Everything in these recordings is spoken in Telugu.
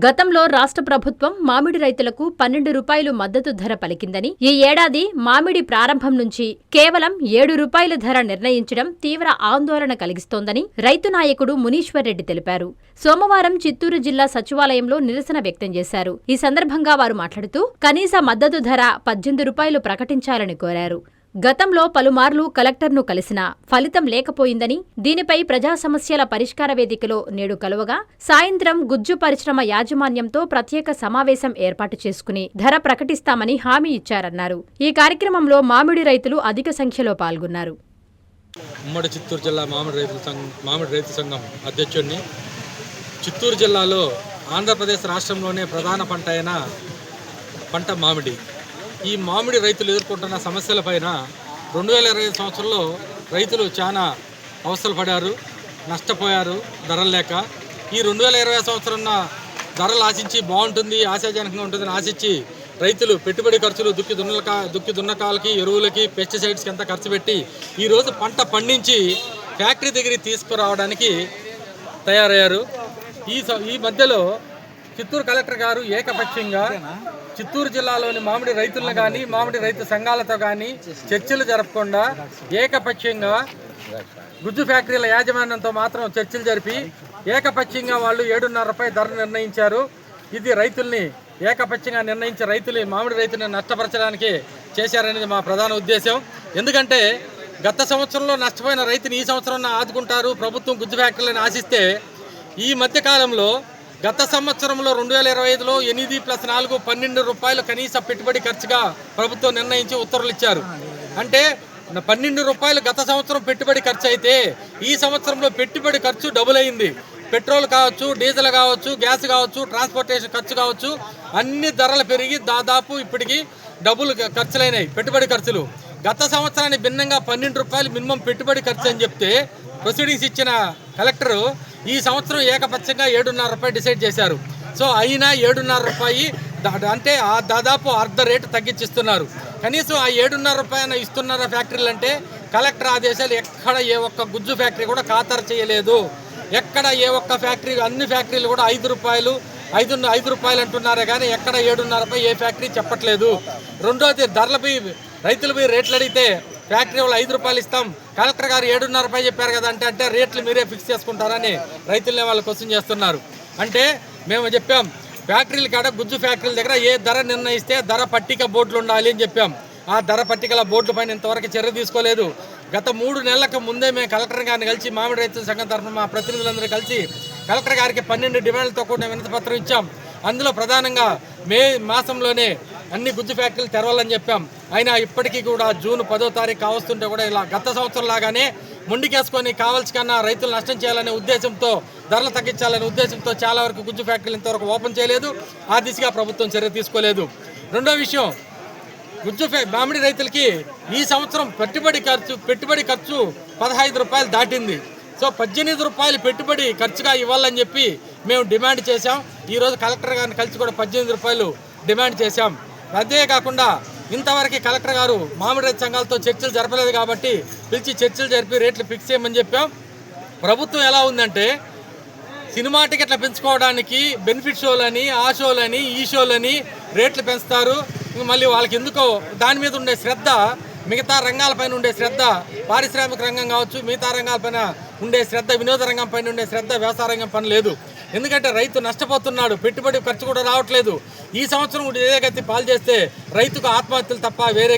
గతంలో రాష్ట్ర ప్రభుత్వం మామిడి రైతులకు 12 రూపాయలు మద్దతు ధర పలికిందని, ఈ ఏడాది మామిడి ప్రారంభం నుంచి కేవలం 7 రూపాయల ధర నిర్ణయించడం తీవ్ర ఆందోళన కలిగిస్తోందని రైతు నాయకుడు మునీశ్వర్రెడ్డి తెలిపారు. సోమవారం చిత్తూరు జిల్లా సచివాలయంలో నిరసన వ్యక్తం చేశారు. ఈ సందర్భంగా వారు మాట్లాడుతూ కనీస మద్దతు ధర 18 రూపాయలు ప్రకటించాలని కోరారు. గతంలో పలుమార్లు కలెక్టర్ను కలిసినా ఫలితం లేకపోయిందని, దీనిపై ప్రజా సమస్యల పరిష్కార వేదికలో నేడు కలువగా సాయంత్రం గుజ్జు పరిశ్రమ యాజమాన్యంతో ప్రత్యేక సమావేశం ఏర్పాటు చేసుకుని ధర ప్రకటిస్తామని హామీ ఇచ్చారన్నారు. ఈ కార్యక్రమంలో మామిడి రైతులు అధిక సంఖ్యలో పాల్గొన్నారు. ఉమ్మడి చిత్తూరు జిల్లా మామిడి రైతు సంఘం అధ్యక్షుడిని. చిత్తూరు జిల్లాలో ఆంధ్రప్రదేశ్ రాష్ట్రంలోనే ప్రధాన పంట అయిన పంట మామిడి. ఈ మామిడి రైతులు ఎదుర్కొంటున్న సమస్యలపైన 2020 సంవత్సరంలో రైతులు చాలా అవస్థలు పడారు, నష్టపోయారు ధరలు లేక. ఈ 2020 సంవత్సరం ధరలు ఆశించి బాగుంటుంది, ఆశాజనకంగా ఉంటుందని ఆశించి రైతులు పెట్టుబడి ఖర్చులు దుక్కి దున్నకాలకి, ఎరువులకి, పెస్టిసైడ్స్కి ఎంత ఖర్చు పెట్టి ఈరోజు పంట పండించి ఫ్యాక్టరీ దగ్గరికి తీసుకురావడానికి తయారయ్యారు. ఈ మధ్యలో చిత్తూరు కలెక్టర్ గారు ఏకపక్షంగా చిత్తూరు జిల్లాలోని మామిడి రైతులను కానీ, మామిడి రైతు సంఘాలతో కానీ చర్చలు జరపకుండా ఏకపక్షంగా గుజ్జు ఫ్యాక్టరీల యాజమాన్యంతో మాత్రం చర్చలు జరిపి ఏకపక్షంగా వాళ్ళు 7.5 రూపాయల ధర నిర్ణయించారు. ఇది రైతుల్ని ఏకపక్షంగా నిర్ణయించి మామిడి రైతులను నష్టపరచడానికి చేశారనేది మా ప్రధాన ఉద్దేశం. ఎందుకంటే గత సంవత్సరంలో నష్టపోయిన రైతుని ఈ సంవత్సరం ఆదుకుంటారు ప్రభుత్వం గుజ్జు ఫ్యాక్టరీలను ఆశిస్తే, ఈ మధ్యకాలంలో గత సంవత్సరంలో 2025లో 8+4 12 రూపాయలు కనీస పెట్టుబడి ఖర్చుగా ప్రభుత్వం నిర్ణయించి ఉత్తర్వులు ఇచ్చారు. అంటే 12 రూపాయలు గత సంవత్సరం పెట్టుబడి ఖర్చు అయితే ఈ సంవత్సరంలో పెట్టుబడి ఖర్చు డబుల్ అయింది. పెట్రోల్ కావచ్చు, డీజిల్ కావచ్చు, గ్యాస్ కావచ్చు, ట్రాన్స్పోర్టేషన్ ఖర్చు కావచ్చు, అన్ని ధరలు పెరిగి దాదాపు ఇప్పటికి డబుల్ ఖర్చులైనాయి పెట్టుబడి ఖర్చులు. గత సంవత్సరానికి భిన్నంగా 12 రూపాయలు మినిమం పెట్టుబడి ఖర్చు అని చెప్తే ప్రొసీడింగ్స్ ఇచ్చిన కలెక్టరు ఈ సంవత్సరం ఏకపక్షంగా 7.5 రూపాయలు డిసైడ్ చేశారు. సో అయినా 7.5 రూపాయి అంటే దాదాపు అర్ధ రేటు తగ్గించిస్తున్నారు. కనీసం ఆ 7.5 రూపాయలు ఇస్తున్నారు ఫ్యాక్టరీలు అంటే కలెక్టర్ ఆదేశాలు ఎక్కడ ఏ ఒక్క గుజ్జు ఫ్యాక్టరీ కూడా ఖాతరు చేయలేదు. ఎక్కడ ఏ ఒక్క ఫ్యాక్టరీ, అన్ని ఫ్యాక్టరీలు కూడా 5 రూపాయలు అంటున్నారే కానీ ఎక్కడ 7.5 రూపాయలు ఏ ఫ్యాక్టరీ చెప్పట్లేదు. రెండోది ధరలపై రైతులపై రేట్లు అడిగితే ఫ్యాక్టరీ వాళ్ళు 5 రూపాయలు ఇస్తాం, కలెక్టర్ గారు 7.5 రూపాయలు చెప్పారు కదా అంటే రేట్లు మీరే ఫిక్స్ చేసుకుంటారని రైతులనే వాళ్ళు క్వశ్చన్ చేస్తున్నారు. అంటే మేము చెప్పాం ఫ్యాక్టరీల కాడ గుజ్జు ఫ్యాక్టరీల దగ్గర ఏ ధర నిర్ణయిస్తే ధర పట్టిక బోర్డులు ఉండాలి అని చెప్పాం. ఆ ధర పట్టికల బోర్డుల పైన ఇంతవరకు చర్య తీసుకోలేదు. గత 3 నెలలకు ముందే మేము కలెక్టర్ గారిని కలిసి మామిడి రైతుల సంఘం తరఫున మా ప్రతినిధులందరూ కలిసి కలెక్టర్ గారికి 12 డిమాండ్లతో కూడిన వినతి పత్రం ఇచ్చాం. అందులో ప్రధానంగా మే మాసంలోనే అన్ని గుజ్జు ఫ్యాక్టరీలు తెరవాలని చెప్పాం. అయినా ఇప్పటికీ కూడా జూన్ 10వ తారీఖు కావస్తుంటే కూడా ఇలా గత సంవత్సరం లాగానే మొండికేసుకొని కావాల్సి కన్నా రైతులు నష్టం చేయాలనే ఉద్దేశంతో, ధరలు తగ్గించాలనే ఉద్దేశంతో చాలా వరకు గుజ్జు ఫ్యాక్టరీలు ఇంతవరకు ఓపెన్ చేయలేదు. ఆ దిశగా ప్రభుత్వం చర్య తీసుకోలేదు. రెండో విషయం, మామిడి రైతులకి ఈ సంవత్సరం పెట్టుబడి ఖర్చు 15 రూపాయలు దాటింది. సో 18 రూపాయలు పెట్టుబడి ఖర్చుగా ఇవ్వాలని చెప్పి మేము డిమాండ్ చేశాం. ఈరోజు కలెక్టర్ గారిని కలిసి కూడా 18 రూపాయలు డిమాండ్ చేశాం. అదే కాకుండా ఇంతవరకు కలెక్టర్ గారు మామిడి రైతు సంఘాలతో చర్చలు జరపలేదు కాబట్టి పిలిచి చర్చలు జరిపి రేట్లు ఫిక్స్ చేయమని చెప్పాం. ప్రభుత్వం ఎలా ఉందంటే సినిమా టికెట్లు పెంచుకోవడానికి బెనిఫిట్ షోలని, ఆ షోలని, ఈ షోలని రేట్లు పెంచుతారు. మళ్ళీ వాళ్ళకి ఎందుకో దాని మీద ఉండే శ్రద్ధ, మిగతా రంగాలపైన ఉండే శ్రద్ధ, పారిశ్రామిక రంగం కావచ్చు, మిగతా రంగాలపైన ఉండే శ్రద్ధ, వినోద రంగం పైన ఉండే శ్రద్ధ వ్యవసాయ రంగం పని లేదు. ఎందుకంటే రైతు నష్టపోతున్నాడు, పెట్టుబడి ఖర్చు కూడా రావట్లేదు. ఈ సంవత్సరం కూడా ఇదే గతి పాలు చేస్తే రైతుకు ఆత్మహత్యలు తప్ప వేరే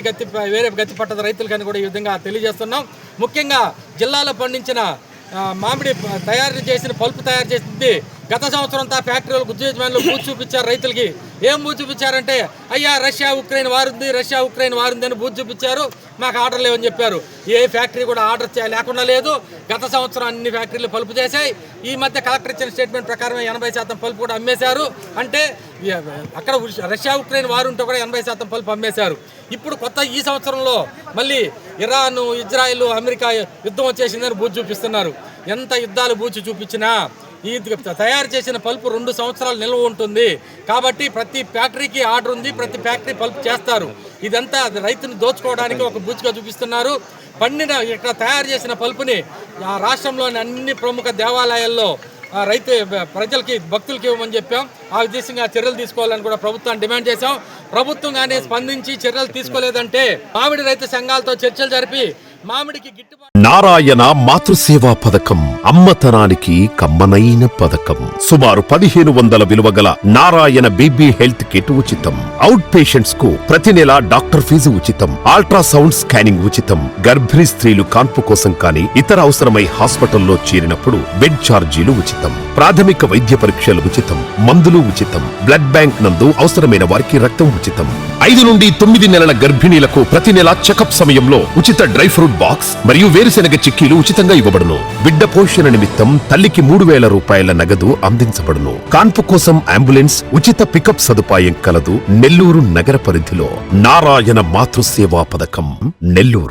గతి పట్టదు రైతులకని కూడా ఈ విధంగా తెలియజేస్తున్నాం. ముఖ్యంగా జిల్లాలో పండించిన మామిడి పల్పు తయారు చేసింది గత సంవత్సరం అంతా ఫ్యాక్టరీలు గుజ్జు యజమానులు బూత్ చూపించారు రైతులకి. ఏం బూత్ చూపించారంటే అయ్యా రష్యా ఉక్రెయిన్ వారుంది అని బూత్ చూపించారు, మాకు ఆర్డర్ లేవని చెప్పారు. ఏ ఫ్యాక్టరీ కూడా ఆర్డర్ లేకుండా లేదు. గత సంవత్సరం అన్ని ఫ్యాక్టరీలు పల్పు చేశాయి. ఈ మధ్య కలెక్టర్ ఇచ్చిన స్టేట్మెంట్ ప్రకారం 80% పల్పు కూడా అమ్మేశారు. అంటే అక్కడ రష్యా ఉక్రెయిన్ వారు ఉంటే కూడా 80% పల్పు అమ్మేశారు. ఇప్పుడు కొత్త ఈ సంవత్సరంలో మళ్ళీ ఇరాన్, ఇజ్రాయిల్, అమెరికా యుద్ధం వచ్చేసిందని బూత్ చూపిస్తున్నారు. ఎంత యుద్ధాలు బూచి చూపించినా ఈ తయారు చేసిన పల్పు 2 సంవత్సరాలు నిల్వ ఉంటుంది. కాబట్టి ప్రతి ఫ్యాక్టరీకి ఆర్డర్ ఉంది, ప్రతి ఫ్యాక్టరీ పల్పు చేస్తారు. ఇదంతా రైతుని దోచుకోవడానికి ఒక బూచిగా చూపిస్తున్నారు. ఇక్కడ తయారు చేసిన పల్పుని రాష్ట్రంలోని అన్ని ప్రముఖ దేవాలయాల్లో ప్రజలకి భక్తులకి ఇవ్వమని చెప్పాం. ఆ ఉద్దేశంగా చర్యలు తీసుకోవాలని కూడా ప్రభుత్వాన్ని డిమాండ్ చేశాం. ప్రభుత్వం కానీ స్పందించి చర్యలు తీసుకోలేదంటే మామిడి రైతు సంఘాలతో చర్చలు జరిపి మామిడికి గిట్టుబాటు. నారాయణ మాతృసేవా పథకం అమ్మతనానికి కమ్మనైన పథకం. సుమారు 1500 విలువ గల నారాయణ బేబీ హెల్త్ కిట్ ఉచితం. అవుట్ పేషెంట్స్ కు ప్రతి నెల డాక్టర్ ఫీజు ఉచితం. అల్ట్రాసౌండ్ స్కానింగ్ ఉచితం. గర్భిణీ స్త్రీలు కాన్పు కోసం కానీ ఇతర అవసరమై హాస్పిటల్లో చేరినప్పుడు బెడ్ ఛార్జీలు ఉచితం. ప్రాథమిక వైద్య పరీక్షలు ఉచితం. మందులు ఉచితం. బ్లడ్ బ్యాంక్ నందు అవసరమైన వారికి రక్తం ఉచితం. 5 నుండి 9 నెలల గర్భిణీలకు ప్రతి నెల చెకప్ సమయంలో ఉచిత డ్రై ఫ్రూట్ బాక్స్ మరియు వేరుశెనగ చిక్కీలు ఉచితంగా ఇవ్వబడును. బిడ్డ పోషణ నిమిత్తం తల్లికి 3000 రూపాయల నగదు అందించబడును. కాన్పు కోసం అంబులెన్స్ ఉచిత పికప్ సదుపాయం కలదు. నెల్లూరు నగర పరిధిలో నారాయణ మాతృసేవా పథకం, నెల్లూరు.